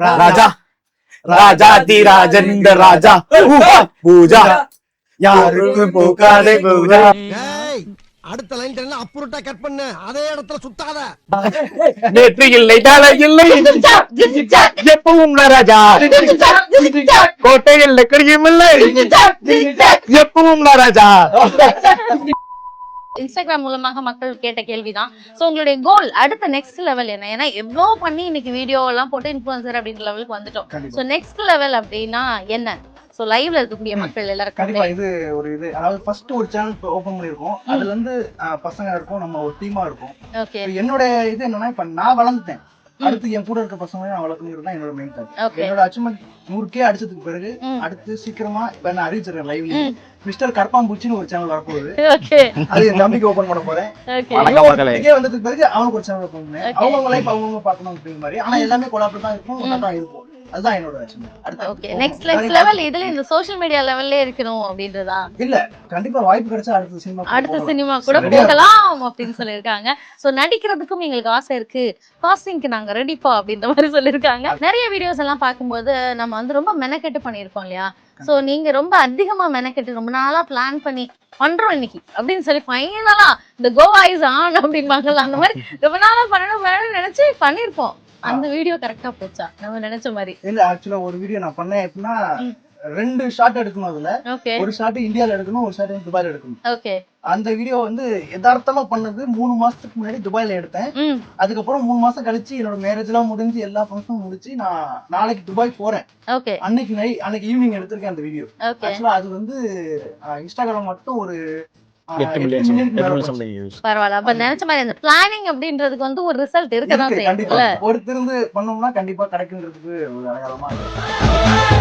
ராஜா ராஜாதி ராஜன் இந்த ராஜா பூஜா யாருக்கும் போகாதே பூஜா. அடுத்த லைன் தெரியல அப்புறட்டா கட் பண்ணு அதே இடத்துல சுத்தாத. நேற்று இல்லை தலை இல்லை எப்பவும் ராஜா கோட்டையில் கிடைக்கும் இல்லை எப்பவும் ராஜா. இன்ஸ்டாகிராம் மூலமாக மக்கள் கேட்ட கேள்விதான். சோ உங்களுடைய கோல் அடுத்த நெக்ஸ்ட் லெவல் என்ன? ஏன்னா எவ்வளவு பண்ணி இன்னைக்கு வீடியோ எல்லாம் போட்டு இன்ஃபுளுசர் அப்படின்ற லெவலுக்கு வந்துட்டோம். சோ நெக்ஸ்ட் லெவல் அப்படின்னா என்ன? சோ லைவ்ல இருக்கக்கூடிய மக்கள் எல்லாரும் கண்டிப்பா இது ஒரு இது, அதாவது ஃபர்ஸ்ட் ஒரு சேனல் ஓபன் பண்ணிருக்கோம். அதுல இருந்து பசங்க இருக்கும், நம்ம ஒரு டீமா இருக்கும். என்னோட இது என்னன்னா, இப்ப நான் வளர்ந்துட்டேன், அடுத்து என் கூட இருக்க பசங்க நான் வளர்க்கணும் தான் என்னோட மெயின் டார்கெட். என்னோட அச்சீவ்மெண்ட் 100K அடிச்சதுக்கு பிறகு அடுத்து சீக்கிரமா இப்ப நான் அறிவிச்சிருக்கேன் லைவ்ல மிஸ்டர் கற்பாம்பூச்சின்னு ஒரு சேனல் வரப்போகுது. அது என் தம்பிக்கு ஓபன் பண்ண போறேன். வந்ததுக்கு பிறகு அவனுக்கு ஒரு சேனல் ஓபன் பண்ணேன். அவங்க லைஃப் அவங்க பார்க்கணும் அப்படிங்கிற மாதிரி. ஆனா எல்லாமே கொலாபரேட் தான் இருக்கும், ஒண்ணா தான் இருக்கும். அதுதான் என்னோட அடுத்து நெக்ஸ்ட் லெவல் இதுல இந்த சோஷியல் மீடியா லெவல்ல இருக்கணும் அப்படின்றதா? இல்ல, கண்டிப்பா வாய்ப்பு கிடைச்சா அடுத்த சினிமா கூட போகலாம் அப்படின்னு சொல்லிருக்காங்க. சோ நடிக்கிறதுக்கும் எங்களுக்கு ஆசை இருக்கு, காஸ்டிங்க்கு நாங்க ரெடிப்பா அப்படின்ற மாதிரி சொல்லிருக்காங்க. நிறைய வீடியோஸ் எல்லாம் பார்க்கும்போது நம்ம வந்து ரொம்ப மெனக்கெட்டு பண்ணிருக்கோம் இல்லையா? சோ நீங்க ரொம்ப அதிகமா மெனக்கெட்டு ரொம்ப நாளா பிளான் பண்ணி பண்றோம் இன்னைக்கு அப்படின்னு சொல்லி ஃபைனலா இந்த கோவா இஸ் ஆன் அப்படின்பாங்கல்ல, அந்த மாதிரி ரொம்ப நாளா பண்ணணும் நினைச்சு பண்ணிருப்போம். அந்த வீடியோ கரெக்டா போச்சா நம்ம நினைச்ச மாதிரி? இல்ல, ஆக்சுவலா ஒரு வீடியோ நான் பண்ணேன். எப்படின்னா 2 ஷாட் எடுக்கணும். அதுல ஒரு ஷாட் இந்தியால எடுக்கணும், ஒரு ஷாட் துபாயில எடுக்கணும். அந்த வீடியோ வந்து யதார்த்தமா பண்ணது 3 மாசத்துக்கு முன்னாடி துபாயில எடுத்தேன். அதுக்கப்புறம் 3 மாசம் கழிச்சு என்னோட மேரேஜ் எல்லாம் முடிஞ்சு எல்லா ஃபங்க்ஷனும் முடிச்சு நான் நாளைக்கு துபாய் போறேன். அன்னைக்கு ஈவினிங் எடுத்திருக்கேன் அந்த வீடியோ. ஆக்சுவலா அது வந்து இன்ஸ்டாகிராம் மட்டும் ஒரு 8 மில்லியன் பரவாயில்ல. அப்ப நினைச்ச மாதிரி அந்த பிளானிங் அப்படின்றதுக்கு வந்து ஒரு ரிசல்ட் இருக்கதான் செய்யும். ஒருத்தர் பண்ணோம்னா கண்டிப்பா கிடைக்குன்றதுக்கு ஒரு அடையாளமா இருக்கு.